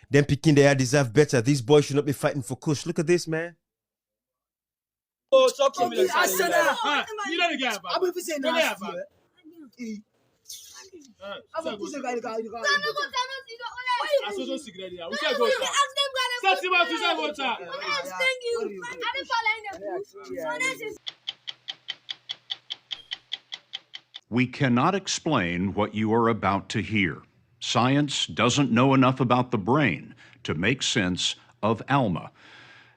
Them picking they deserve better. These boys should not be fighting for kush. Look at this, man. Oh, stop me. You know the guy, I'm going to say no. We cannot explain what you are about to hear. Science doesn't know enough about the brain to make sense of Alma.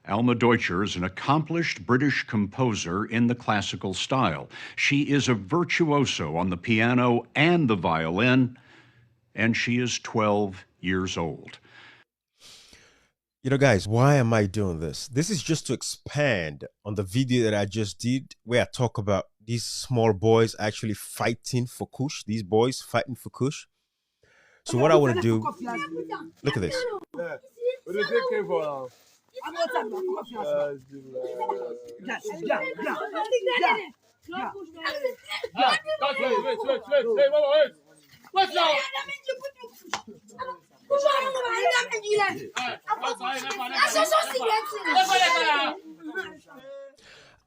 Alma Deutscher is an accomplished British composer in the classical style. She is a virtuoso on the piano and the violin, and she is 12 years old. You know, guys, why am I doing this? This is just to expand on the video that I just did where I talk about these small boys actually fighting for kush. These boys fighting for kush. So what I want to do, look at this.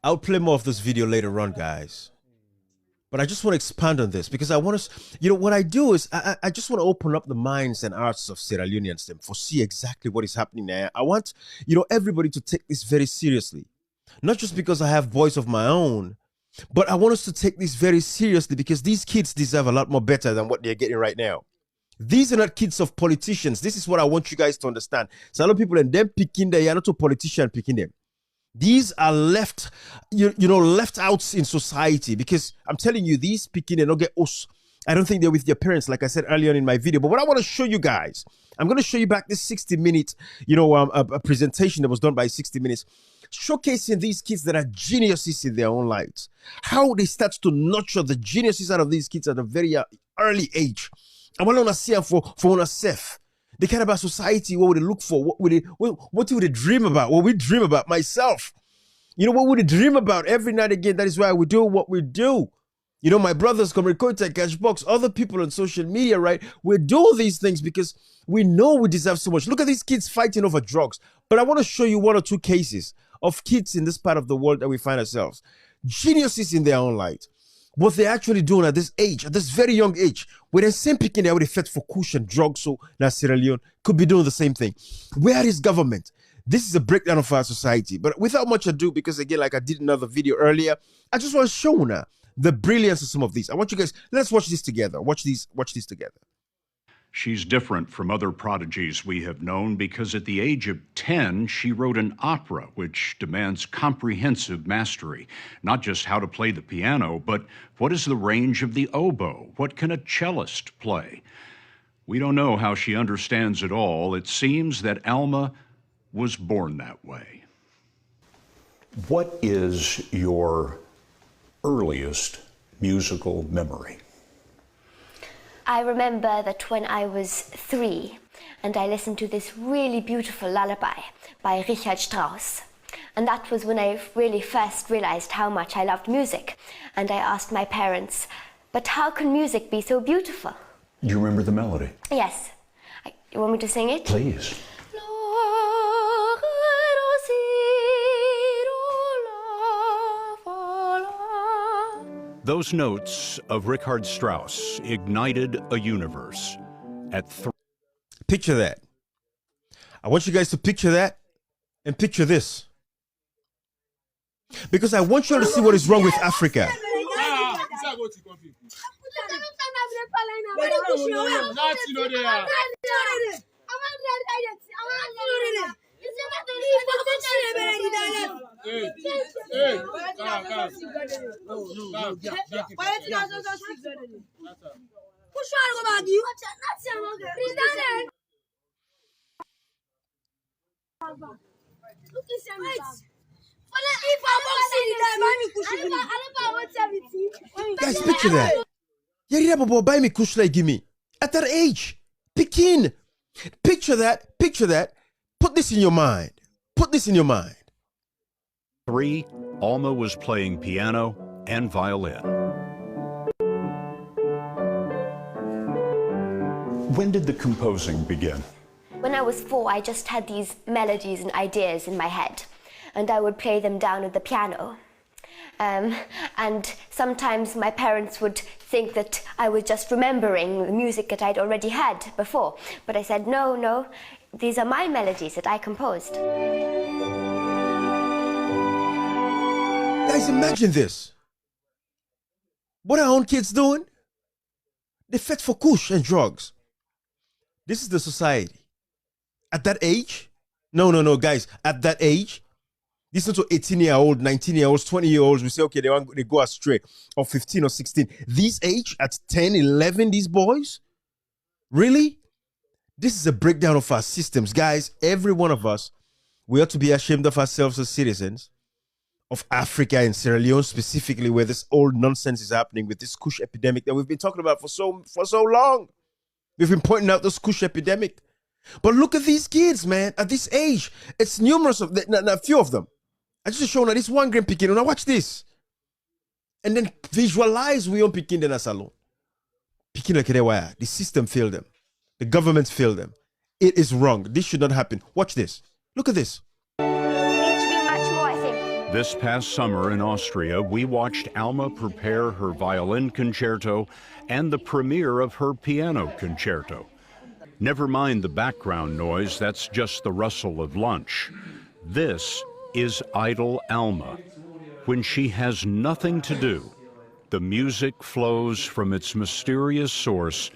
I'll play more of this video later on, guys. But I just want to expand on this because I want us, you know, what I do is I just want to open up the minds and hearts of Sierra Leoneans to see exactly what is happening there. I want, you know, everybody to take this very seriously. Not just because I have boys of my own, but I want us to take this very seriously because these kids deserve a lot more better than what they're getting right now. These are not kids of politicians. This is what I want you guys to understand. So a lot of people and them picking them, you're not a politician picking them. These are left, you know, left out in society because I'm telling you, these picking and not get us. I don't think they're with their parents, like I said earlier in my video. But what I want to show you guys, I'm going to show you back this 60-minute, you know, a presentation that was done by 60 Minutes, showcasing these kids that are geniuses in their own lives. How they start to nurture the geniuses out of these kids at a very early age. I want to see them for ourselves. The kind of society, what would they look for? What would they dream about? What we dream about, myself. You know, what would they dream about every night again? That is why we do what we do. You know, my brothers, Comrade Cashbox, other people on social media, right? We do these things because we know we deserve so much. Look at these kids fighting over drugs. But I want to show you one or two cases of kids in this part of the world that we find ourselves. Geniuses in their own light. What they're actually doing at this age, at this very young age, where they're same picking their effect for kush and drugs, so now Sierra Leone could be doing the same thing. Where is government? This is a breakdown of our society. But without much ado, because again, like I did another video earlier, I just want to show now the brilliance of some of these. I want you guys, let's watch this together. Watch these together. She's different from other prodigies we have known because at the age of 10, she wrote an opera which demands comprehensive mastery. Not just how to play the piano, but what is the range of the oboe? What can a cellist play? We don't know how she understands it all. It seems that Alma was born that way. What is your earliest musical memory? I remember that when I was 3 and I listened to this really beautiful lullaby by Richard Strauss. And that was when I really first realized how much I loved music. And I asked my parents, but how can music be so beautiful? Do you remember the melody? Yes. You want me to sing it? Please. Those notes of Richard Strauss ignited a universe at 3. Picture that. I want you guys to picture that and picture this. Because I want you all to see what is wrong with Africa. Guys, picture that. Buy me kush like gimme. At that age. Pekin. Picture that. Picture that. Put this in your mind. Put this in your mind. 3, Alma was playing piano and violin. When did the composing begin? When I was 4, I just had these melodies and ideas in my head, and I would play them down at the piano. And sometimes my parents would think that I was just remembering the music that I'd already had before. But I said, no, no, these are my melodies that I composed. Guys, imagine this. What are our own kids doing? They fit for kush and drugs. This is the society. At that age? No, guys. At that age, listen to 18-year-old, 19-year-olds, 20-year-olds. We say, okay, they go astray. Or 15 or 16. These age, at 10, 11, these boys? Really? This is a breakdown of our systems. Guys, every one of us, we ought to be ashamed of ourselves as citizens of Africa and Sierra Leone specifically, where this old nonsense is happening with this kush epidemic that we've been talking about for so long. We've been pointing out this kush epidemic. But look at these kids, man, at this age. It's numerous of them, a few of them. I just show now this one grand picking. Now watch this. And then visualize we on picking in a salon. Picking like the system failed them. The government failed them. It is wrong. This should not happen. Watch this. Look at this. It should be much more, I think. This past summer in Austria, we watched Alma prepare her violin concerto and the premiere of her piano concerto. Never mind the background noise, that's just the rustle of lunch. This is idle Alma. When she has nothing to do, the music flows from its mysterious source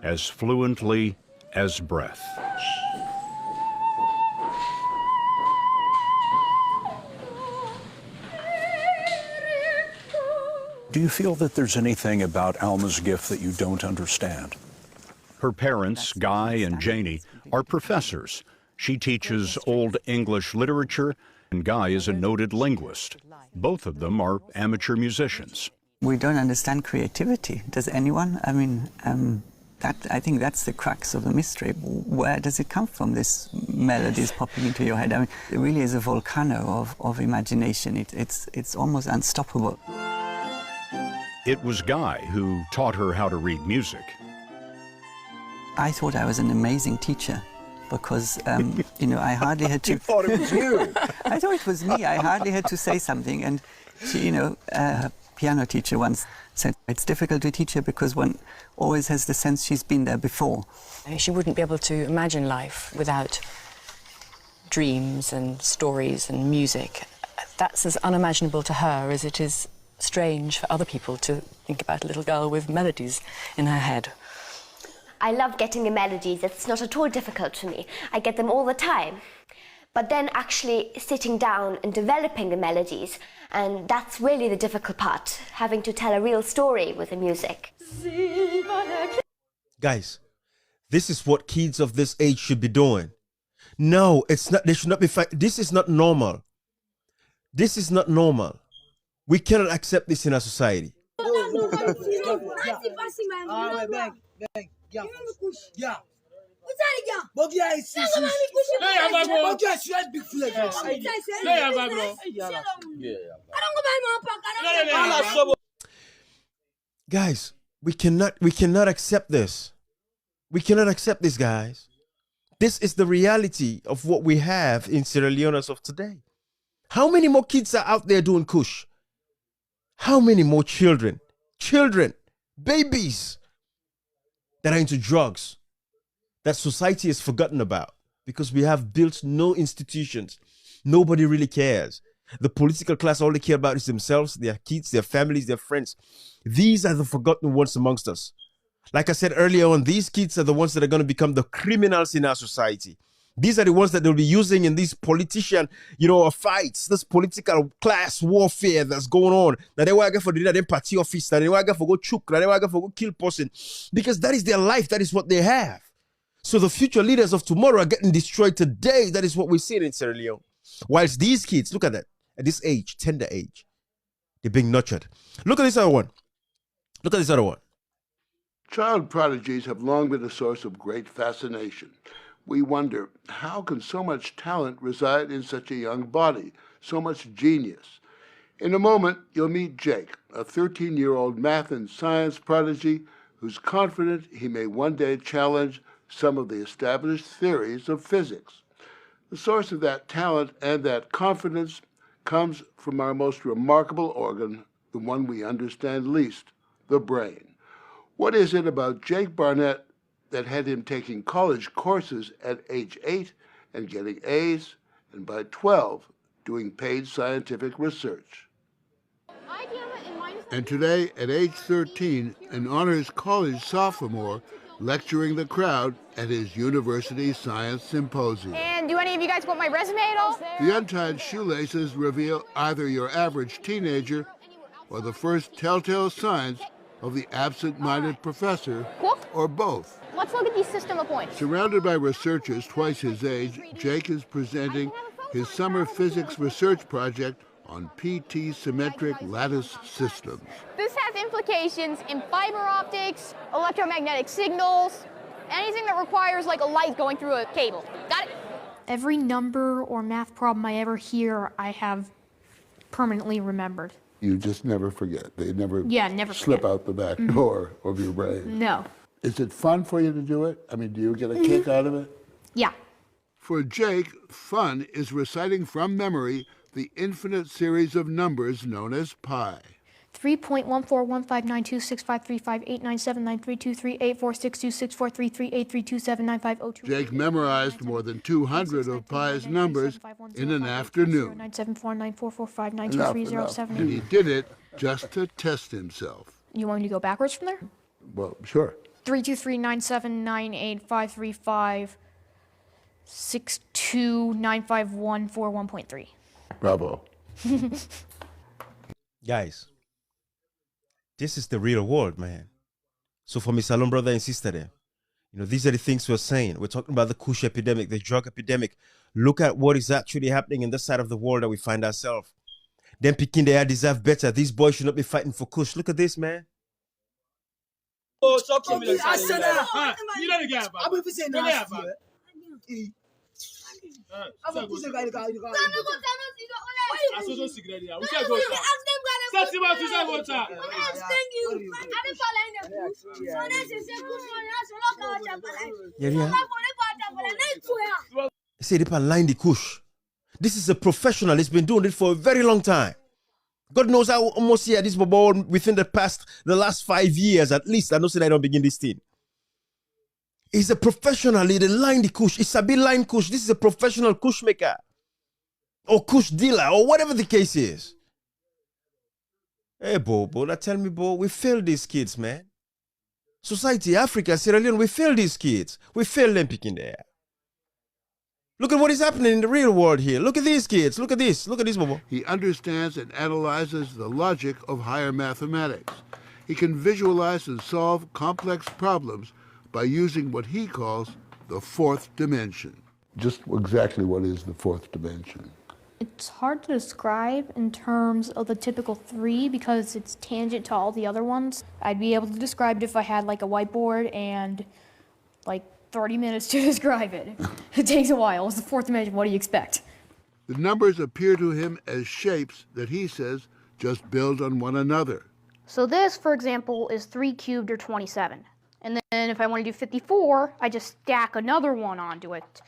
as fluently as breath. Do you feel that there's anything about Alma's gift that you don't understand? Her parents, Guy and Janie, are professors. She teaches Old English literature, and Guy is a noted linguist. Both of them are amateur musicians. We don't understand creativity. Does anyone? I mean, I think that's the crux of the mystery. Where does it come from, this melodies popping into your head? I mean, it really is a volcano of imagination. It's almost unstoppable. It was Guy who taught her how to read music. I thought I was an amazing teacher because, you know, I hardly had to... You thought it was you? I thought it was me. I hardly had to say something. And she, you know, her piano teacher once said, it's difficult to teach her because one always has the sense she's been there before. She wouldn't be able to imagine life without dreams and stories and music. That's as unimaginable to her as it is strange for other people to think about a little girl with melodies in her head. I love getting the melodies. It's not at all difficult for me. I get them all the time. But then actually sitting down and developing the melodies, and that's really the difficult part, having to tell a real story with the music. Guys, this is what kids of this age should be doing. No, it's not. They should not be this is not normal. This is not normal. We cannot accept this in our society. Guys, we cannot accept this. We cannot accept this, guys. This is the reality of what we have in Sierra Leone as of today. How many more kids are out there doing kush? How many more children, babies that are into drugs that society has forgotten about because we have built no institutions. Nobody really cares. The political class, all they care about is themselves, their kids, their families, their friends. These are the forgotten ones amongst us. Like I said earlier on, these kids are the ones that are going to become the criminals in our society. These are the ones that they'll be using in these politician, fights, this political class warfare that's going on. That they want to go for the party office, that they want to go for go choke, that they want to go for go kill person. Because that is their life, that is what they have. So the future leaders of tomorrow are getting destroyed today. That is what we're seeing in Sierra Leone. Whilst these kids, look at that, at this age, tender age, they're being nurtured. Look at this other one. Child prodigies have long been a source of great fascination. We wonder, how can so much talent reside in such a young body, so much genius? In a moment, you'll meet Jake, a 13-year-old math and science prodigy who's confident he may one day challenge some of the established theories of physics. The source of that talent and that confidence comes from our most remarkable organ, the one we understand least, the brain. What is it about Jake Barnett that had him taking college courses at age 8 and getting A's, and by 12 doing paid scientific research? And today, at age 13, an honors college sophomore lecturing the crowd at his university science symposium. And do any of you guys want my resume at all? The untied shoelaces reveal either your average teenager or the first telltale signs of the absent-minded professor, Cool. or both. Let's look at the system of points. Surrounded by researchers twice his age, Jake is presenting his summer physics research project on PT symmetric lattice systems. This has implications in fiber optics, electromagnetic signals, anything that requires like a light going through a cable. Got it? Every number or math problem I ever hear, I have permanently remembered. You just never forget. They never, never slip forget. out the back door of your brain. No. Is it fun for you to do it? I mean, do you get a kick out of it? Yeah. For Jake, fun is reciting from memory the infinite series of numbers known as pi. 3.141592653589793238462643383279502. Jake memorized more than 200 of pi's numbers in an afternoon. And he did it just to test himself. You want me to go backwards from there? Well, sure. 32397985356295141.3. Bravo. Guys, this is the real world, man. So for my Salon brother and sister there, these are the things we're saying. We're talking about the kush epidemic, the drug epidemic. Look at what is actually happening in this side of the world that we find ourselves. Them picking there deserve better. These boys should not be fighting for kush. Look at this, man. Oh, talk to me. You know the guy, I'm going to say no. Say they line the kush. This is a professional. He's been doing it for a very long time. God knows I almost hear this ball within the last 5 years at least. I know that I don't begin this thing. He's a professional. He line the kush. It's a bit line kush. This is a professional kush maker or kush dealer or whatever the case is. Hey, Bo, tell me, Bo, we fail these kids, man. Society, Africa, Sierra Leone, we fail these kids. We fail them picking the air. Look at what is happening in the real world here. Look at these kids. Look at this. Look at this, Bobo. He understands and analyzes the logic of higher mathematics. He can visualize and solve complex problems by using what he calls the fourth dimension. Just exactly what is the fourth dimension? It's hard to describe in terms of the typical 3 because it's tangent to all the other ones. I'd be able to describe it if I had like a whiteboard and like 30 minutes to describe it. It takes a while. It's the fourth dimension. What do you expect? The numbers appear to him as shapes that he says just build on one another. So this, for example, is 3 cubed or 27. And then if I want to do 54, I just stack another one onto it.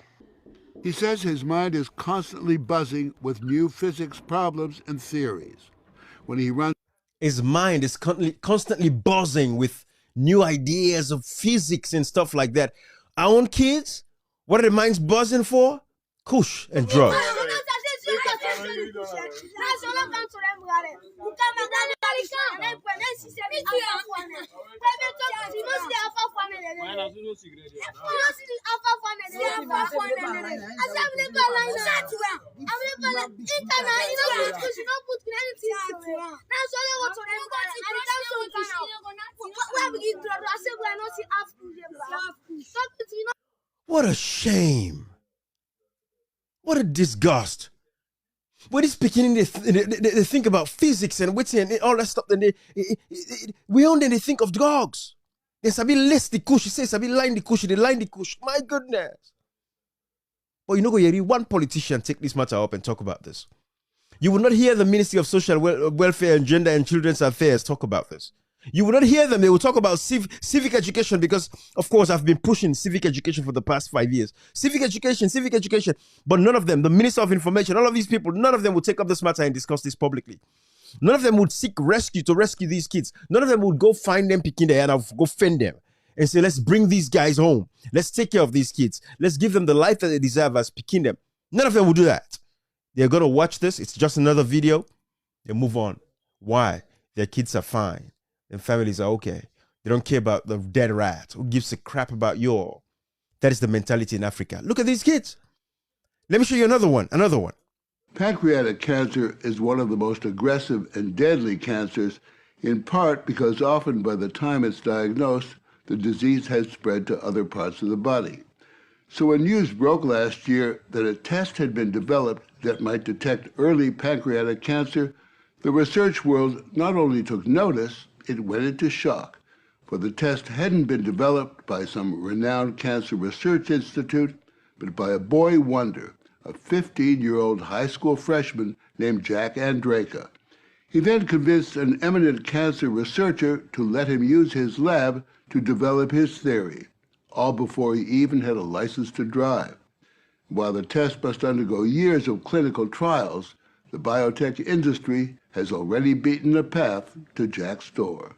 He says his mind is constantly buzzing with new physics problems and theories. When he runs, his mind is constantly buzzing with new ideas of physics and stuff like that. Our own kids, what are their minds buzzing for? Kush and drugs. What a shame. What a disgust. When it's beginning, they think about physics and wits and all that stuff. Then we only think of dogs. There's a bit less the kush. He says a bit line the kush. They line the kush. My goodness. But you know, go hear one politician take this matter up and talk about this. You will not hear the Ministry of Social Welfare and Gender and Children's Affairs talk about this. You will not hear them. They will talk about civic education because, of course, I've been pushing civic education for the past 5 years. Civic education. But none of them, the Minister of Information, all of these people, none of them will take up this matter and discuss this publicly. None of them would seek rescue to rescue these kids. None of them would go find them, picking their hand and go fend them and say, let's bring these guys home. Let's take care of these kids. Let's give them the life that they deserve as picking them. None of them will do that. They're going to watch this. It's just another video. They move on. Why? Their kids are fine. Their families are okay. They don't care about the dead rat. Who gives a crap about you all? That is the mentality in Africa. Look at these kids. Let me show you another one. Pancreatic cancer is one of the most aggressive and deadly cancers, in part because often by the time it's diagnosed, the disease has spread to other parts of the body. So when news broke last year that a test had been developed that might detect early pancreatic cancer, the research world not only took notice, it went into shock. For the test hadn't been developed by some renowned cancer research institute, but by a boy wonder, a 15-year-old high school freshman named Jack Andraka. He then convinced an eminent cancer researcher to let him use his lab to develop his theory, all before he even had a license to drive. While the test must undergo years of clinical trials, the biotech industry has already beaten a path to Jack's door.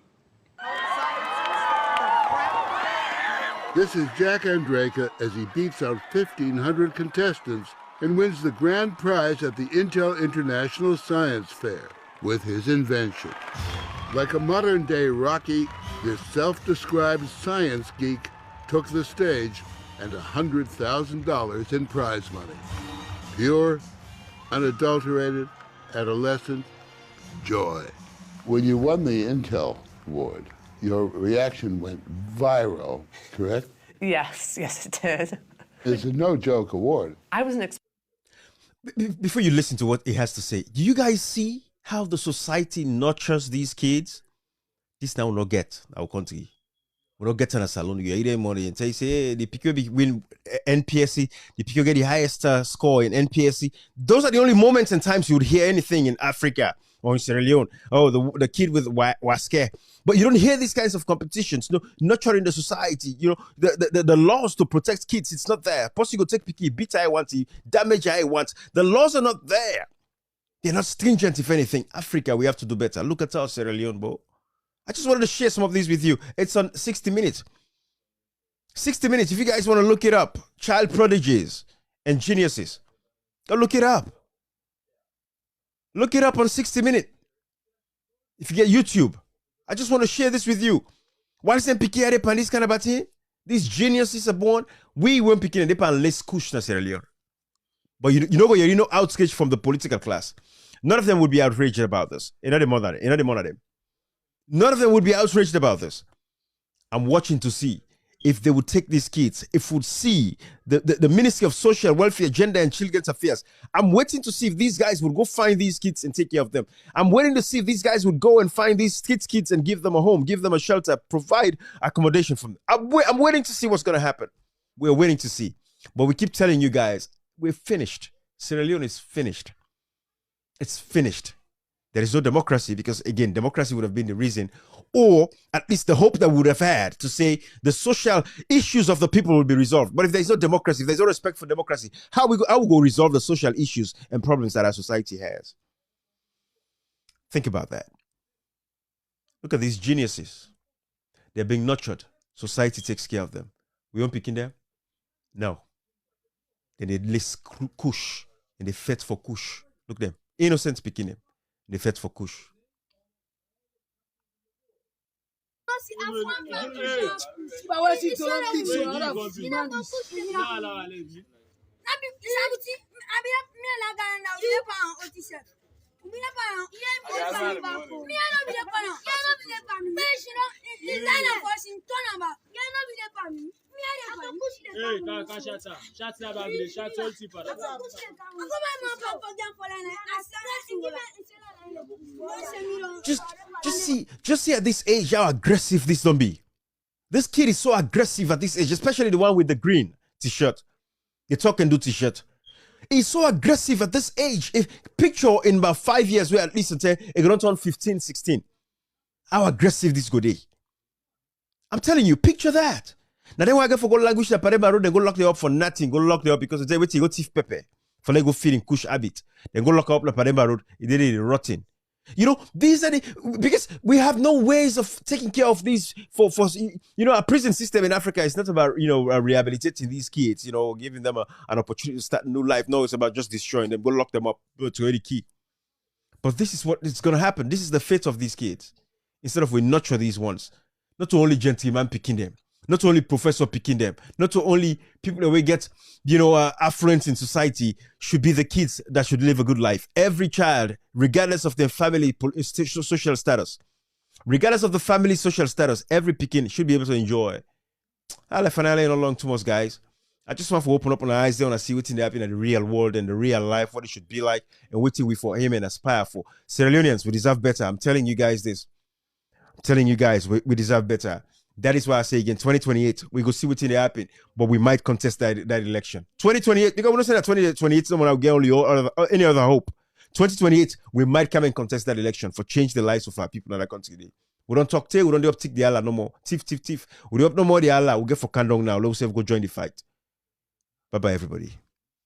This is Jack Andraka as he beats out 1,500 contestants and wins the grand prize at the Intel International Science Fair with his invention. Like a modern-day Rocky, this self-described science geek took the stage and $100,000 in prize money. Pure, unadulterated, adolescent joy. When you won the Intel Award, your reaction went viral, correct? Yes, it did. It's a no-joke award. I wasn't Before you listen to what he has to say, do you guys see how the society nurtures these kids? This now will not get our country. We're not getting a salon. You're eating money and say, hey, the PQ win NPSC, the PQ get the highest score in NPSC. Those are the only moments and times you would hear anything in Africa or in Sierra Leone. Oh, the kid with Waske. But you don't hear these kinds of competitions. No, nurturing the society. You know, the laws to protect kids, it's not there. Plus, you go take PQ, beat I want, damage I want. The laws are not there. They're not stringent, if anything. Africa, we have to do better. Look at our Sierra Leone, bro. I just wanted to share some of these with you. It's on 60 Minutes. 60 Minutes, if you guys want to look it up. Child prodigies and geniuses. Go look it up. Look it up on 60 Minutes. If you get YouTube. I just want to share this with you. Why them picking at this kind of thing? These geniuses are born. We weren't picking at pan less kush na Sierra Leone. But you know what? You know, outsketched from the political class. None of them would be outraged about this. Another one of them. None of them would be outraged about this. I'm watching to see if they would take these kids, if would see the Ministry of Social Welfare, Gender and Children's Affairs. I'm waiting to see if these guys would go find these kids and take care of them. I'm waiting to see if these guys would go and find these kids and give them a home, give them a shelter, provide accommodation for them. I'm waiting to see what's going to happen. We're waiting to see. But we keep telling you guys, we're finished. Sierra Leone is finished. It's finished. There is no democracy because, again, democracy would have been the reason, or at least the hope that we would have had to say the social issues of the people will be resolved. But if there is no democracy, if there is no respect for democracy, how we go resolve the social issues and problems that our society has? Think about that. Look at these geniuses. They're being nurtured. Society takes care of them. We won't pick in them? No. Then they list kush and they fight for kush. Look at them. Innocent picking them. They fight for kush. Just see at this age how aggressive this don't be. This kid is so aggressive at this age, especially the one with the green t-shirt. The talk and do t-shirt. He's so aggressive at this age. If picture in about 5 years, where at least it's going to turn 15, 16. how aggressive this go dey. I'm telling you, picture that. Now then why go for go language that Pareba Road, then go lock them up for nothing, go lock them up because they wait to go thief pepper for they go feeding kush habit. Then go lock up the Pareba Road, it did rotten. You know, these are the, because we have no ways of taking care of these for you know, a prison system in Africa is not about, you know, rehabilitating these kids, you know, giving them an opportunity to start a new life. No, it's about just destroying them, go lock them up to any key. But this is what is going to happen. This is the fate of these kids. Instead of we nurture these ones, not only gentleman picking them, not only professor picking them, not only people that we get, you know, affluence in society should be the kids that should live a good life. Every child, regardless of their family social status, every picking should be able to enjoy. I'll finally not long too much, guys. I just want to open up our eyes there and see what's happening in the real world and the real life, what it should be like, and what we for him and aspire for. Sierra Leoneans, we deserve better. I'm telling you guys this. I'm telling you guys, we deserve better. That is why I say again, 2028, we go see what's in happen, but we might contest that election. 2028, because we don't say that 2028, someone will get any other hope. 2028, we might come and contest that election for change the lives of our people in that country. We don't talk we don't do up tick the Allah no more. Tiff. We do up no more the Allah. We'll get for Kandong now. Let's go join the fight. Bye-bye, everybody.